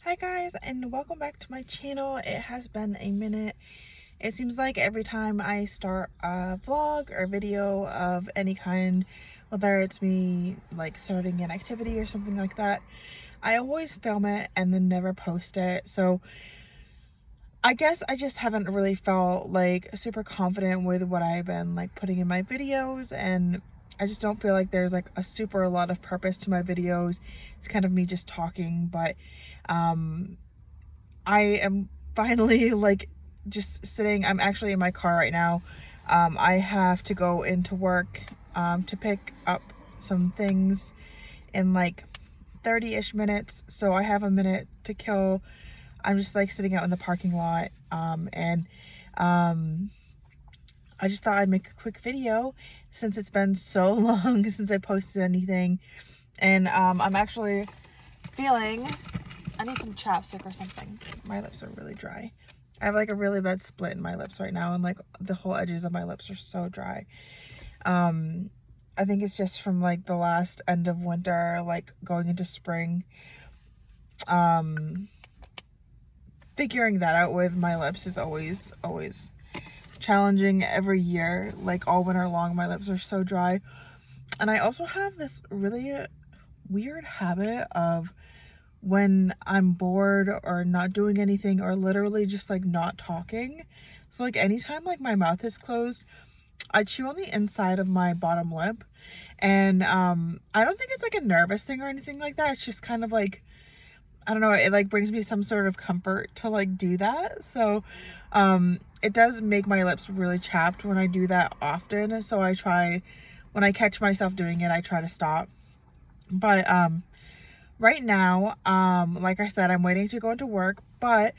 Hi guys, and welcome back to my channel. It has been a minute. It seems like every time I start a vlog or video of any kind, whether it's me like starting an activity or something like that, I always film it and then never post it. So I guess I just haven't really felt like super confident with what I've been like putting in my videos, and I just don't feel like there's like a super lot of purpose to my videos. It's kind of me just talking, but I am finally like just sitting. I'm actually in my car right now. I have to go into work to pick up some things in like 30-ish minutes. So I have a minute to kill. I'm just like sitting out in the parking lot. And I just thought I'd make a quick video since it's been so long since I posted anything. And I'm actually feeling, I need some chapstick or something. My lips are really dry. I have like a really bad split in my lips right now, and like the whole edges of my lips are so dry. I think it's just from like the last end of winter, like going into spring. Figuring that out with my lips is always challenging every year. Like all winter long, my lips are so dry. And I also have this really weird habit of when I'm bored or not doing anything or literally just like not talking. So like anytime like my mouth is closed, I chew on the inside of my bottom lip. And I don't think it's like a nervous thing or anything like that. It's just kind of like, I don't know, it like brings me some sort of comfort to like do that. So it does make my lips really chapped when I do that often. So I try, when I catch myself doing it, I try to stop. But right now, like I said, I'm waiting to go into work, but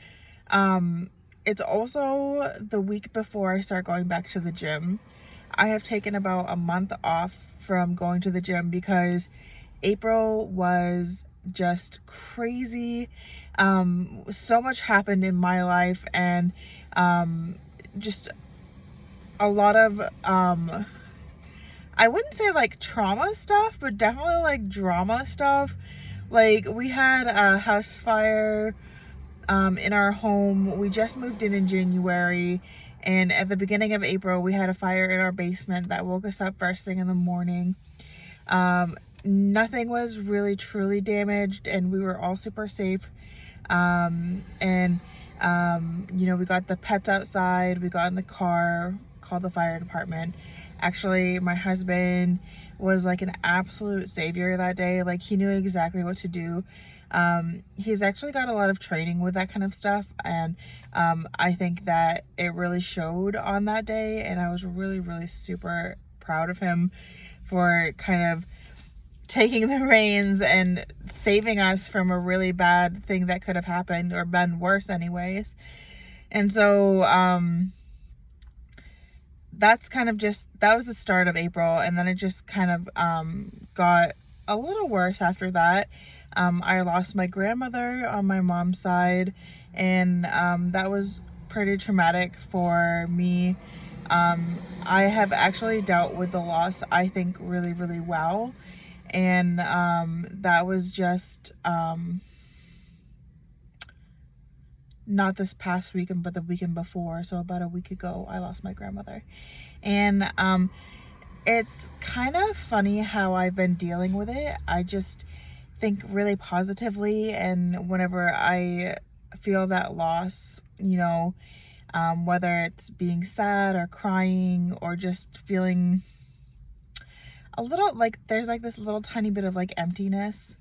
it's also the week before I start going back to the gym. I have taken about a month off from going to the gym because April was just crazy. So much happened in my life, and just a lot of I wouldn't say like trauma stuff, but definitely like drama stuff. Like we had a house fire in our home. We just moved in January, and at the beginning of April we had a fire in our basement that woke us up first thing in the morning. Nothing was really truly damaged, and we were all super safe. And you know, we got the pets outside, we got in the car, called the fire department. Actually, my husband was like an absolute savior that day. Like he knew exactly what to do. He's actually got a lot of training with that kind of stuff, and I think that it really showed on that day, and I was really super proud of him for kind of taking the reins and saving us from a really bad thing that could have happened or been worse anyways. And so that's kind of just, that was the start of April, and then it just kind of got a little worse after that. I lost my grandmother on my mom's side, and that was pretty traumatic for me. I have actually dealt with the loss, I think, really well. And that was just not this past weekend, but the weekend before. So about a week ago, I lost my grandmother. And it's kind of funny how I've been dealing with it. I just think really positively, and whenever I feel that loss, you know, whether it's being sad or crying or just feeling a little like there's like this little tiny bit of like emptiness,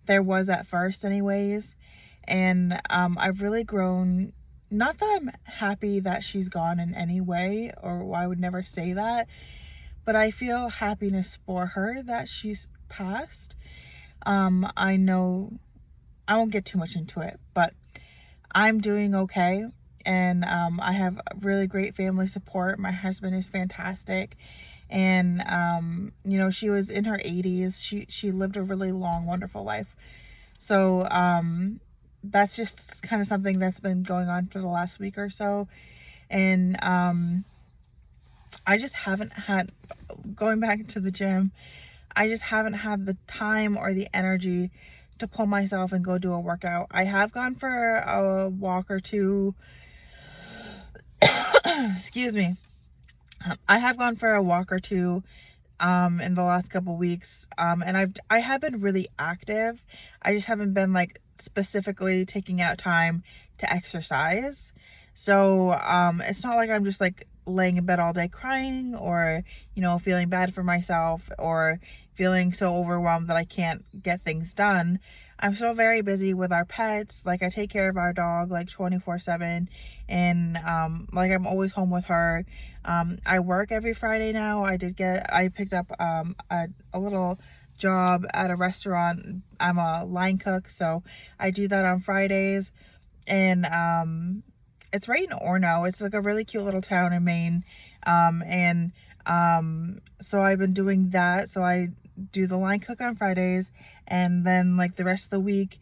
there was at first anyways. And I've really grown. Not that I'm happy that she's gone in any way, or I would never say that, but I feel happiness for her that she's passed. I know I won't get too much into it, but I'm doing okay. And I have really great family support. My husband is fantastic. And you know, she was in her 80s. She lived a really long, wonderful life. So that's just kind of something that's been going on for the last week or so. And I just haven't had, going back to the gym, I just haven't had the time or the energy to pull myself and go do a workout. I have gone for a walk or two. Excuse me. I have gone for a walk or two in the last couple weeks, and I have been really active. I just haven't been like specifically taking out time to exercise. So it's not like I'm just like laying in bed all day crying, or feeling bad for myself, or feeling so overwhelmed that I can't get things done. I'm still very busy with our pets. Like, I take care of our dog like 24/7, and like, I'm always home with her. I work every Friday now. I picked up a little job at a restaurant. I'm a line cook, so I do that on Fridays. And it's right in Orono. It's like a really cute little town in Maine. And so I've been doing that. So I do the line cook on Fridays, and then like the rest of the week,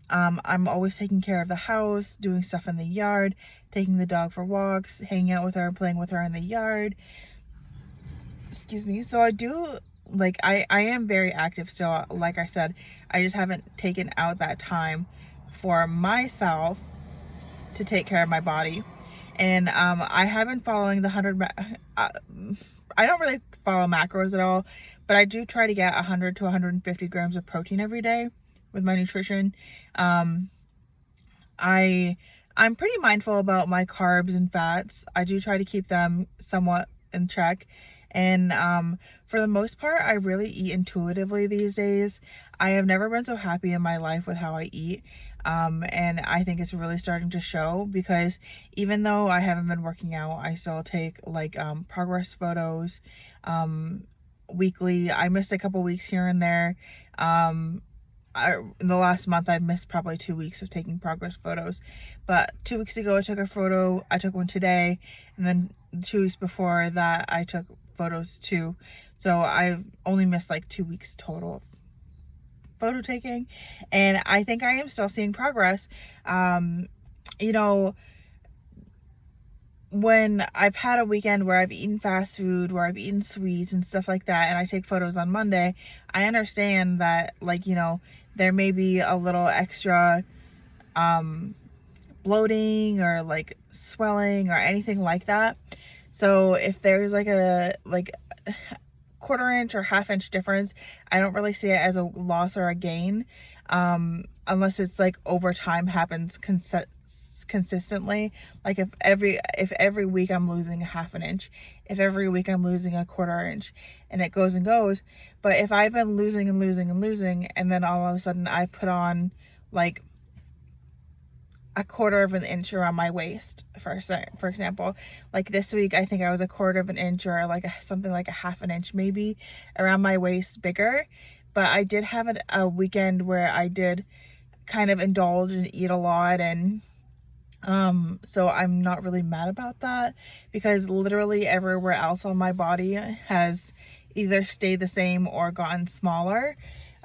I'm always taking care of the house, doing stuff in the yard, taking the dog for walks, hanging out with her, playing with her in the yard. Excuse me. So I do, like, I am very active still. Like I said, I just haven't taken out that time for myself to take care of my body. And I have been following the 100 I don't really follow macros at all, but I do try to get 100 to 150 grams of protein every day with my nutrition. I'm pretty mindful about my carbs and fats. I do try to keep them somewhat in check. And for the most part, I really eat intuitively these days. I have never been so happy in my life with how I eat. And I think it's really starting to show, because even though I haven't been working out, I still take like progress photos weekly. I missed a couple weeks here and there. In the last month, I've missed probably 2 weeks of taking progress photos. But 2 weeks ago, I took a photo. I took one today. And then 2 weeks before that, I took photos too. So I've only missed like 2 weeks total of photo taking. And I think I am still seeing progress. When I've had a weekend where I've eaten fast food, where I've eaten sweets and stuff like that, and I take photos on Monday, I understand that, like, there may be a little extra bloating or like swelling or anything like that. So if there's like a quarter inch or half inch difference, I don't really see it as a loss or a gain, unless it's like over time happens consistently. Like if every week I'm losing a half an inch, if every week I'm losing a quarter inch, and it goes and goes. But if I've been losing and losing and losing, and then all of a sudden I put on like a quarter of an inch around my waist, for example, like this week, I think I was a quarter of an inch, or like something like a half an inch maybe around my waist bigger. But I did have a weekend where I did kind of indulge and eat a lot, and so I'm not really mad about that, because literally everywhere else on my body has either stayed the same or gotten smaller.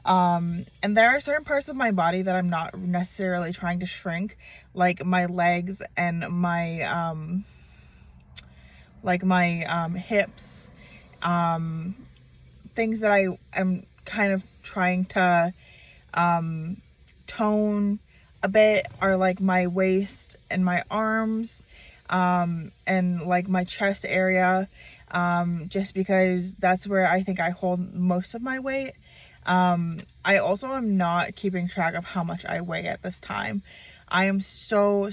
And there are certain parts of my body that I'm not necessarily trying to shrink, like my legs and my hips, things that I am kind of trying to tone a bit are like my waist and my arms, and like my chest area, just because that's where I think I hold most of my weight. I also am not keeping track of how much I weigh at this time. I am so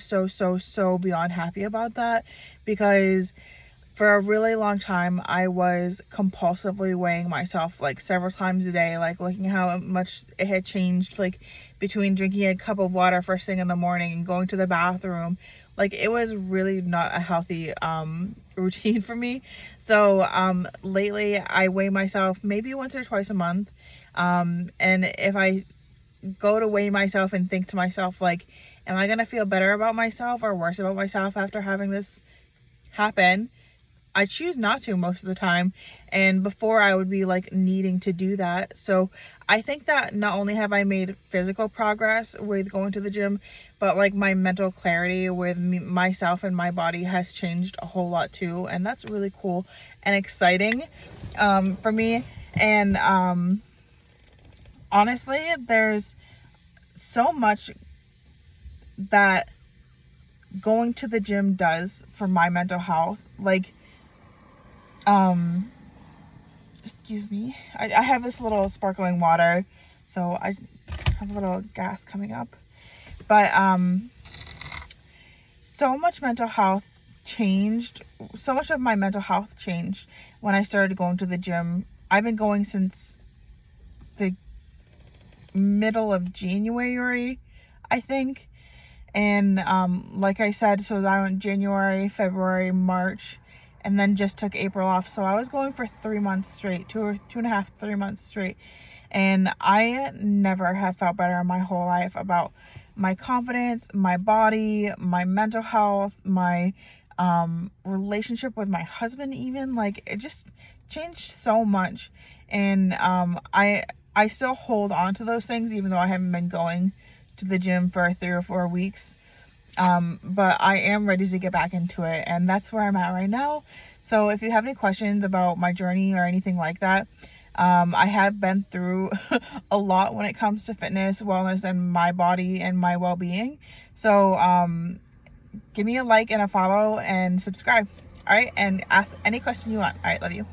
beyond happy about that, because for a really long time I was compulsively weighing myself like several times a day, like looking how much it had changed, like between drinking a cup of water first thing in the morning and going to the bathroom. Like, it was really not a healthy routine for me. So lately I weigh myself maybe once or twice a month. And if I go to weigh myself and think to myself, like, am I gonna feel better about myself or worse about myself after having this happen, I choose not to most of the time. And before, I would be like needing to do that. So I think that not only have I made physical progress with going to the gym, but like my mental clarity with myself and my body has changed a whole lot too. And that's really cool and exciting for me. And honestly, there's so much that going to the gym does for my mental health. Like, excuse me, I have this little sparkling water, so I have a little gas coming up. But so much of my mental health changed when I started going to the gym. I've been going since the middle of January, I think. And like I said, so I went January, February, March, and then just took April off. So I was going for 3 months straight, 2.5, 3 months straight. And I never have felt better in my whole life about my confidence, my body, my mental health, my relationship with my husband even. Like, it just changed so much. And I still hold on to those things even though I haven't been going to the gym for 3 or 4 weeks. But I am ready to get back into it, and that's where I'm at right now. So if you have any questions about my journey or anything like that, I have been through a lot when it comes to fitness, wellness, and my body and my well-being. So give me a like and a follow and subscribe. All right, and ask any question you want. All right, love you.